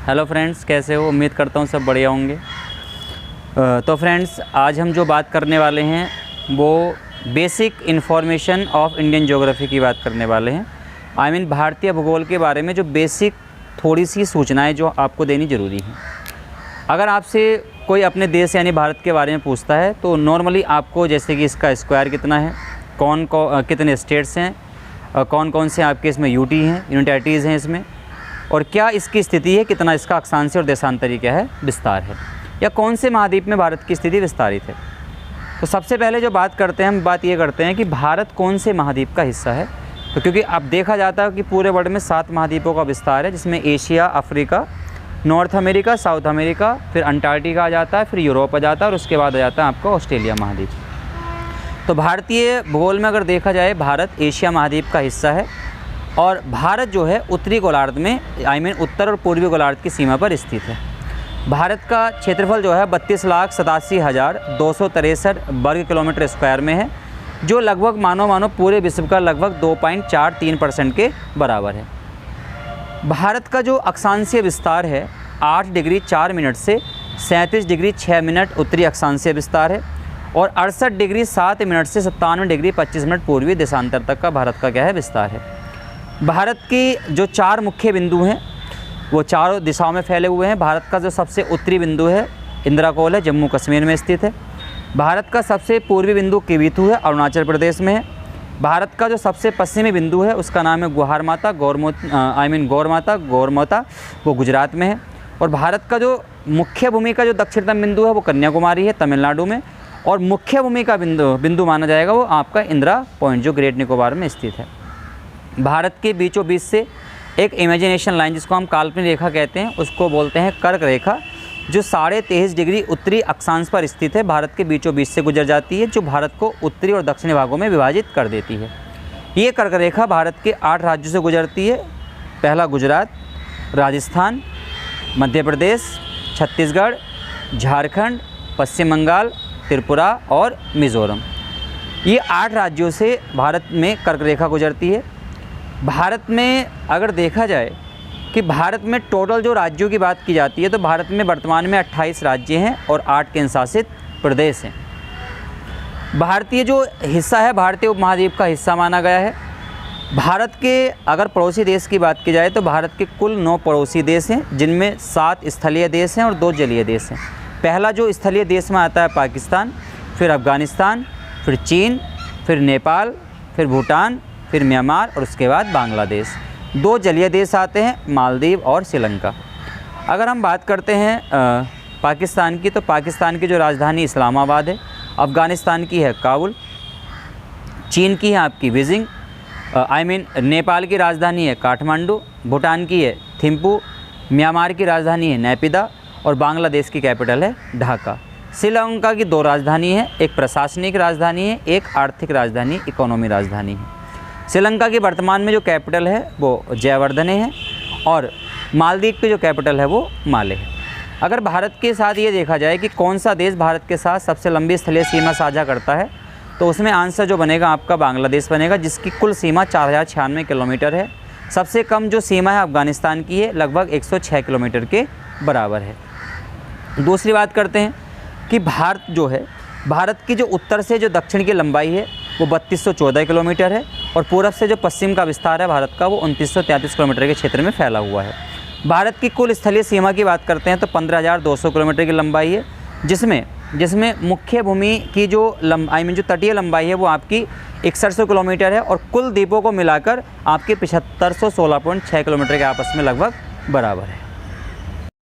Hello friends, कैसे हो? उम्मीद करता हूँ सब बढ़िया होंगे। तो फ्रेंड्स, आज हम जो बात करने वाले हैं वो basic information of Indian geography की बात करने वाले हैं। भारतीय भूगोल के बारे में जो बेसिक थोड़ी सी सूचनाएं जो आपको देनी ज़रूरी हैं। अगर आपसे कोई अपने देश यानी भारत के बारे में पूछता है तो नॉर्मली आपको जैसे कि इसका स्क्वायर कितना है, कितने स्टेट्स हैं, कौन कौन से आपके इसमें यूटी हैं, यूनिटैरिटीज़ हैं इसमें, और क्या इसकी स्थिति है, कितना इसका अक्षांशीय और देशांतरी क्या है, विस्तार है, या कौन से महाद्वीप में भारत की स्थिति विस्तारित है। तो सबसे पहले जो बात करते हैं, हम बात ये करते हैं कि भारत कौन से महाद्वीप का हिस्सा है। तो क्योंकि अब देखा जाता है कि पूरे वर्ल्ड में 7 महाद्वीपों का विस्तार है, जिसमें Asia, Africa, north America, south America, फिर अंटार्कटिका आ जाता है, फिर यूरोप आ जाता है और उसके बाद आ जाता है आपका ऑस्ट्रेलिया महाद्वीप। तो भारतीय भूगोल में अगर देखा जाए, भारत एशिया महाद्वीप का हिस्सा है और भारत जो है उत्तरी गोलार्ध में उत्तर और पूर्वी गोलार्ध की सीमा पर स्थित है। भारत का क्षेत्रफल जो है 32,87,263 वर्ग किलोमीटर स्क्वायर में है, जो लगभग मानो पूरे विश्व का लगभग 2.43% के बराबर है। भारत का जो अक्षांशीय विस्तार है 8 डिग्री 4 मिनट से 37 डिग्री 6 मिनट उत्तरी अक्षांशीय विस्तार है और 68 डिग्री 7 मिनट से 57 डिग्री 25 मिनट पूर्वी देशांतर तक का भारत का क्या है, विस्तार है। भारत की जो 4 मुख्य बिंदु हैं वो चारों दिशाओं में फैले हुए हैं। भारत का जो सबसे उत्तरी बिंदु है इंद्राकोल है, जम्मू कश्मीर में स्थित है। भारत का सबसे पूर्वी बिंदु किविथु है, अरुणाचल प्रदेश में है। भारत का जो सबसे पश्चिमी बिंदु है उसका नाम है गौरमाता, गौरमाता, वो गुजरात में है। और भारत का जो मुख्य भूमि का जो दक्षिणतम बिंदु है वो कन्याकुमारी है, तमिलनाडु में। और मुख्य भूमि का बिंदु माना जाएगा वो आपका इंदिरा पॉइंट जो ग्रेट निकोबार में स्थित है। भारत के बीचों बीच से एक इमेजिनेशन लाइन, जिसको हम काल्पनिक रेखा कहते हैं, उसको बोलते हैं कर्क रेखा, जो 23.5 डिग्री उत्तरी अक्षांश पर स्थित है, भारत के बीचों बीच से गुजर जाती है, जो भारत को उत्तरी और दक्षिणी भागों में विभाजित कर देती है। ये कर्क रेखा भारत के 8 राज्यों से गुजरती है। पहला गुजरात, राजस्थान, मध्य प्रदेश, छत्तीसगढ़, झारखंड, पश्चिम बंगाल, त्रिपुरा और मिज़ोरम। ये 8 राज्यों से भारत में कर्क रेखा गुजरती है। भारत में अगर देखा जाए कि भारत में टोटल जो राज्यों की बात की जाती है तो भारत में वर्तमान में 28 राज्य हैं और 8 केंद्र शासित प्रदेश हैं। भारतीय जो हिस्सा है भारतीय उपमहाद्वीप का हिस्सा माना गया है। भारत के अगर पड़ोसी देश की बात की जाए तो भारत के कुल 9 पड़ोसी देश हैं, जिनमें 7 स्थलीय देश हैं और 2 जलीय देश हैं। पहला जो स्थलीय देश में आता है पाकिस्तान, फिर अफ़गानिस्तान, फिर चीन, फिर नेपाल, फिर भूटान, फिर म्यांमार और उसके बाद बांग्लादेश। 2 जलीय देश आते हैं, मालदीव और श्रीलंका। अगर हम बात करते हैं पाकिस्तान की, तो पाकिस्तान की जो राजधानी इस्लामाबाद है, अफ़गानिस्तान की है काबुल, चीन की है आपकी बीजिंग, नेपाल की राजधानी है काठमांडू, भूटान की है थिम्पू, म्यांमार की राजधानी है नैपिदा और बांग्लादेश की कैपिटल है ढाका। श्रीलंका की 2 राजधानी है, एक प्रशासनिक राजधानी है, एक आर्थिक राजधानी, इकोनॉमी राजधानी है। श्रीलंका की वर्तमान में जो कैपिटल है वो जयवर्धने है और मालदीव की जो कैपिटल है वो माले है। अगर भारत के साथ ये देखा जाए कि कौन सा देश भारत के साथ सबसे लंबी स्थलीय सीमा साझा करता है, तो उसमें आंसर जो बनेगा आपका बांग्लादेश बनेगा, जिसकी कुल सीमा 4096 किलोमीटर है। सबसे कम जो सीमा है अफ़गानिस्तान की है, लगभग 106 किलोमीटर के बराबर है। दूसरी बात करते हैं कि भारत जो है, भारत की जो उत्तर से जो दक्षिण की लंबाई है वो 3214 किलोमीटर है और पूरब से जो पश्चिम का विस्तार है भारत का वो 2933 किलोमीटर के क्षेत्र में फैला हुआ है। भारत की कुल स्थलीय सीमा की बात करते हैं तो 15,200 किलोमीटर की लंबाई है, जिसमें मुख्य भूमि की जो जो तटीय लंबाई है वो आपकी 6100 किलोमीटर है और कुल द्वीपों को मिलाकर आपके 7516.6 किलोमीटर के आपस में लगभग बराबर है।